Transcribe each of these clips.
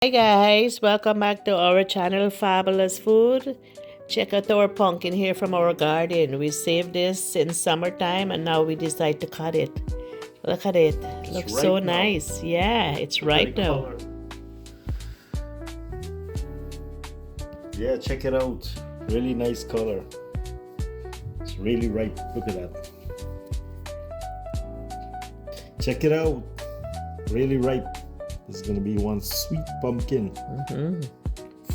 Hi guys, welcome back to our channel Fabulous Food. Check out our pumpkin here from our garden. We saved this in summertime and now we decide to cut it. Look at it. Looks so nice. Yeah, it's ripe now. Yeah, check it out. Really nice color. It's really ripe. Look at that. Check it out. Really ripe. This is gonna be one sweet pumpkin.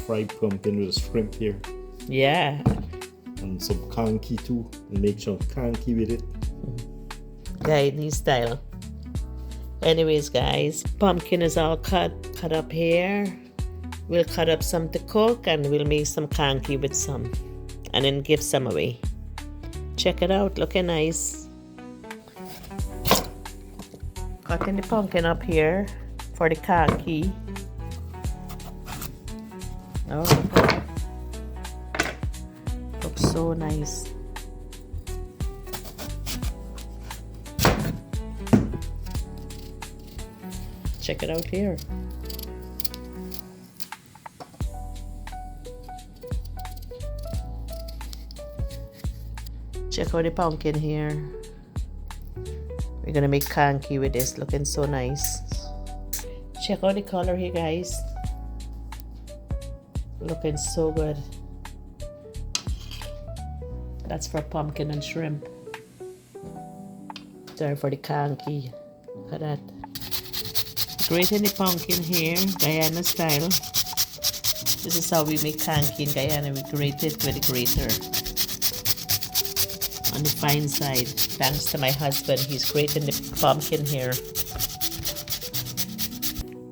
Fried pumpkin with a shrimp here. Yeah. And some conkie too. And make some conkie with it. Guyanese style. Anyways guys, pumpkin is all cut up here. We'll cut up some to cook and we'll make some conkie with some. And then give some away. Check it out, looking nice. Cutting the pumpkin up here for the conkie. Oh, looks so nice. Check it out here. Check out the pumpkin here. We're gonna make conkie with this, looking so nice. Check out the color here guys. Looking so good. That's for pumpkin and shrimp. Sorry for the conkie. Look at that. Grating the pumpkin here, Guyana style. This is how we make conkie in Guyana. We grate it with a grater. On the fine side. Thanks to my husband, he's grating the pumpkin here.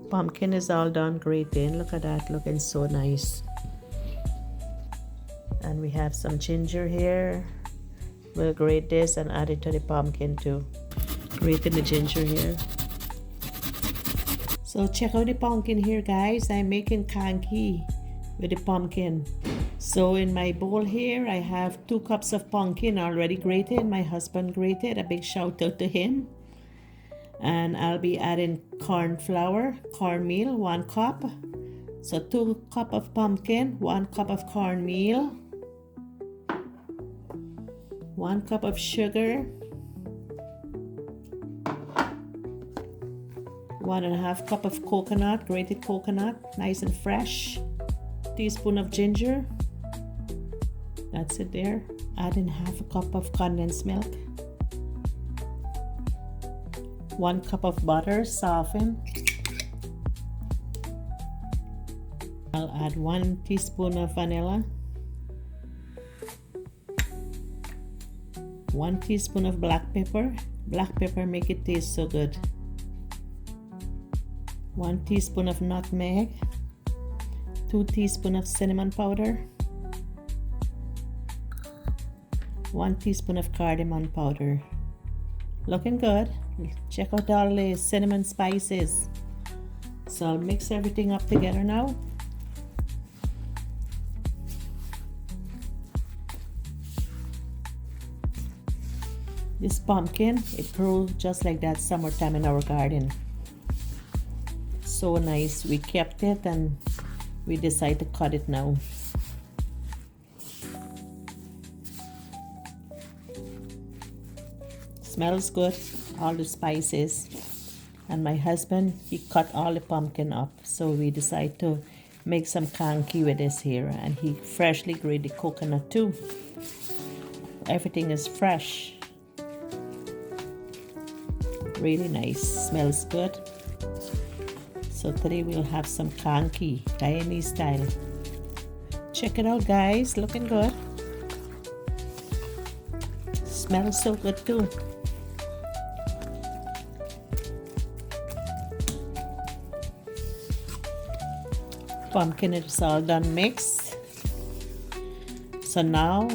Pumpkin is all done grating. Look at that, looking so nice. And we have some ginger here. We'll grate this and add it to the pumpkin too. Grating the ginger here. So check out the pumpkin here guys. I'm making conkie with the pumpkin. So in my bowl here, I have 2 cups of pumpkin already grated. My husband grated. A big shout out to him. And I'll be adding corn flour, cornmeal, 1 cup. So 2 cups of pumpkin, 1 cup of cornmeal, 1 cup of sugar, 1.5 cup of coconut, grated coconut, nice and fresh. Teaspoon of ginger. That's it there. Add in 1/2 cup of condensed milk. 1 cup of butter, softened. I'll add 1 teaspoon of vanilla. 1 teaspoon of black pepper. Black pepper make it taste so good. 1 teaspoon of nutmeg. 2 teaspoons of cinnamon powder. 1 teaspoon of cardamom powder. Looking good. Check out all the cinnamon spices. So I'll mix everything up together now. This pumpkin, it grew just like that summertime in our garden. So nice. We kept it and we decided to cut it now. Smells good, all the spices. And my husband, he cut all the pumpkin up. So we decided to make some conkie with this here. And he freshly grated the coconut too. Everything is fresh. Really nice, smells good. So today we'll have some conkie, Guyanese style. Check it out guys, looking good. Smells so good too. Pumpkin is all done mixed. So now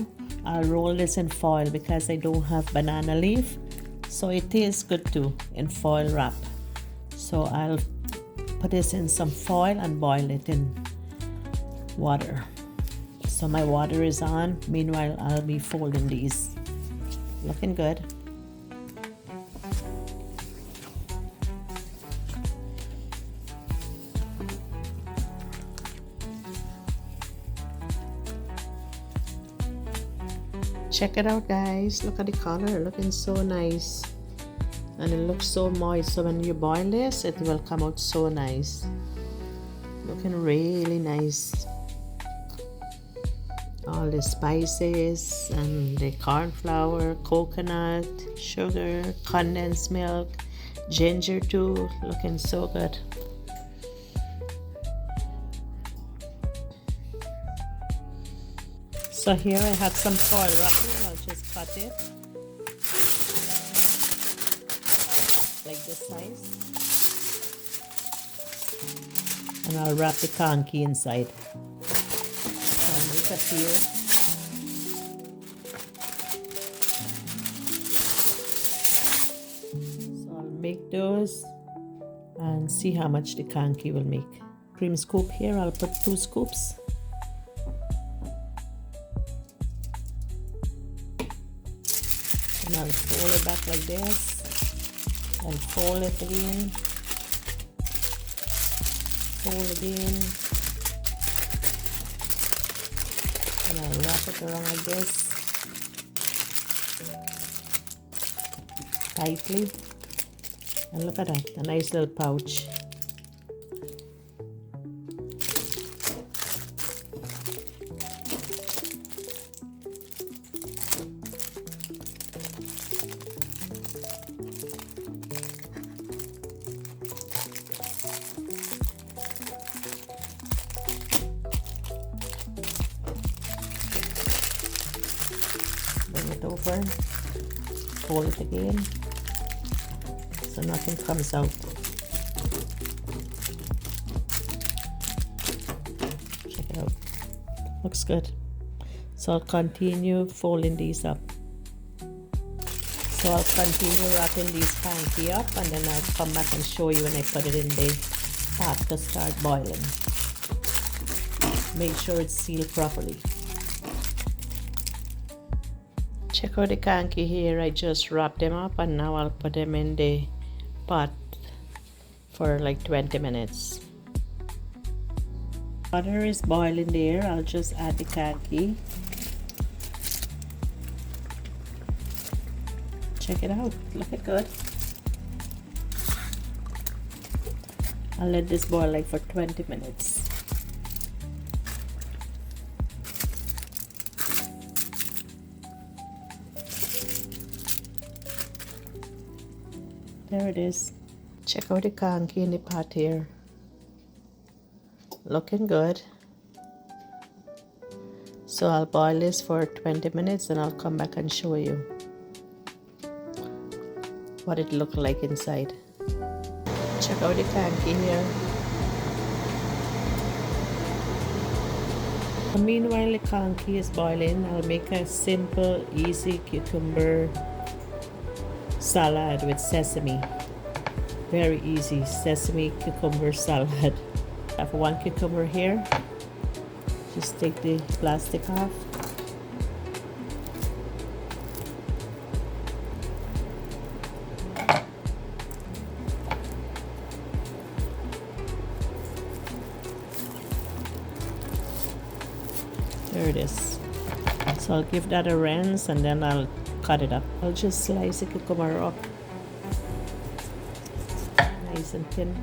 I'll roll this in foil because I don't have banana leaf. So it tastes good too in foil wrap. So I'll put this in some foil and boil it in water. So my water is on. Meanwhile, I'll be folding these. Looking good. Check it out, guys. Look at the color, looking so nice. And it looks so moist, so when you boil this, it will come out so nice. Looking really nice. All the spices and the corn flour, coconut, sugar, condensed milk, ginger too, looking so good. So here I have some foil wrap here. I'll just cut it like this size, and I'll wrap the conky inside. So I'll make a few. So I'll make those and see how much the conky will make. Cream scoop here, I'll put 2 scoops. And I'll fold it back like this and fold it again, fold again, and I'll wrap it around like this tightly, and look at that, a nice little pouch. Bring it over, fold it again so nothing comes out. Check it out, looks good. So I'll continue folding these up. So I'll continue wrapping these conky up, and then I'll come back and show you when I put it in the pot to start boiling. Make sure it's sealed properly. Check out the conky here. I just wrapped them up, and now I'll put them in the pot for like 20 minutes. Water is boiling there. I'll just add the conky. Check it out, looking good. I'll let this boil like for 20 minutes. There it is. Check out the conky in the pot here. Looking good. So I'll boil this for 20 minutes and I'll come back and show you what it looked like inside. Check out the conky here. And meanwhile the conky is boiling, I'll make a simple, easy cucumber salad with sesame. Very easy sesame cucumber salad. I have 1 cucumber here. Just take the plastic off. There it is. So I'll give that a rinse and then I'll cut it up. I'll just slice the cucumber up nice and thin.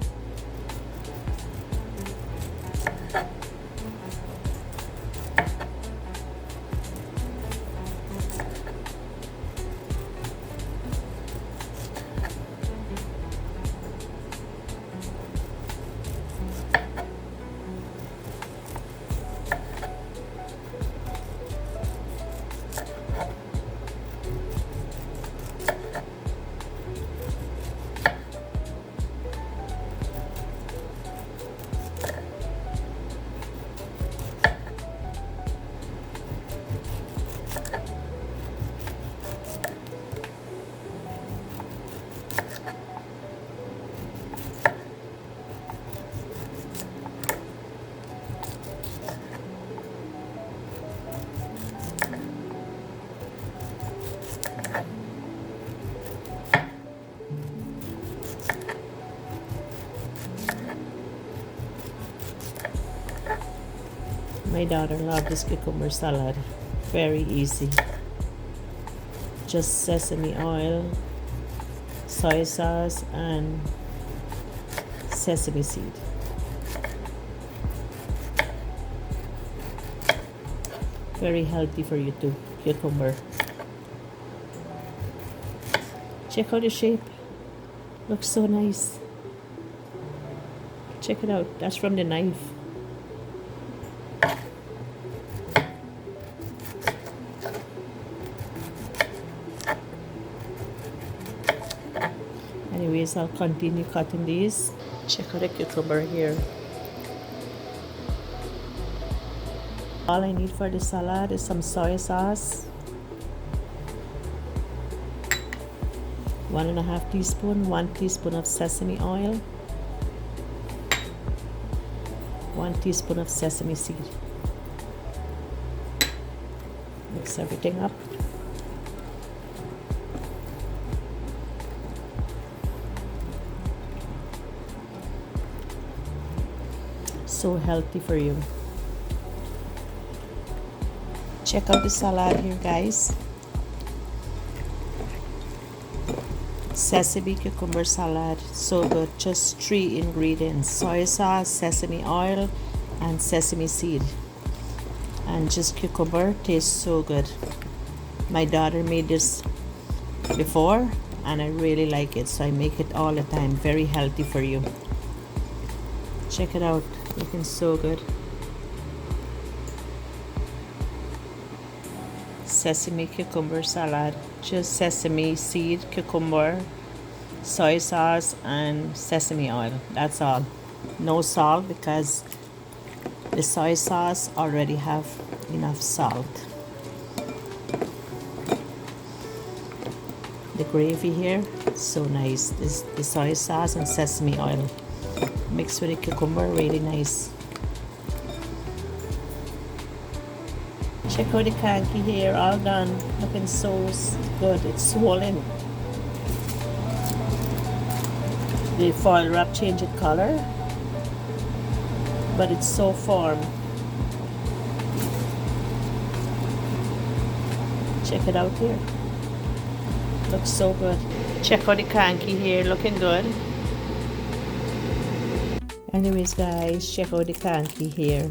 My daughter loves this cucumber salad. Very easy. just sesame oil, soy sauce, and sesame seed. Very healthy for you too, cucumber. Check out the shape. Looks so nice. Check it out. That's from the knife. Anyways, I'll continue cutting these. Check out the cucumber here. All I need for the salad is some soy sauce, 1.5 teaspoon, 1 teaspoon of sesame oil, 1 teaspoon of sesame seed. Mix everything up. So healthy for you. Check out the salad here, guys. Sesame cucumber salad, so good. Just 3 ingredients: soy sauce, sesame oil, and sesame seed, and just cucumber. Tastes so good. My daughter made this before and I really like it, so I make it all the time. Very healthy for you. Check it out, looking so good. Sesame cucumber salad, just sesame seed, cucumber, soy sauce, and sesame oil. That's all. No salt because the soy sauce already have enough salt. The gravy here, so nice. This the soy sauce and sesame oil mixed with the cucumber, really nice. Check out the conkie here, all done. Looking so good. It's swollen. The foil wrap changed color, but it's so firm. Check it out here. Looks so good. Check out the conkie here, looking good. Anyways, guys, check out the conkie here.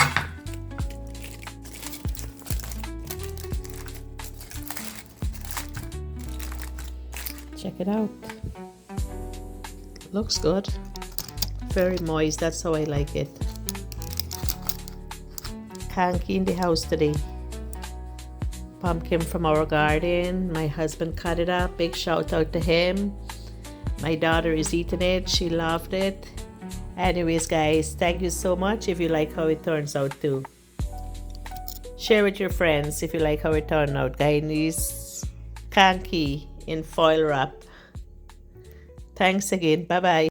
Check it out. Looks good. Very moist. That's how I like it. Conkie in the house today. Pumpkin from our garden. My husband cut it up. Big shout out to him. My daughter is eating it. She loved it. Anyways, guys, thank you so much. If you like how it turns out too, share with your friends if you like how it turned out. Guyanese Conkie in foil wrap. Thanks again. Bye bye.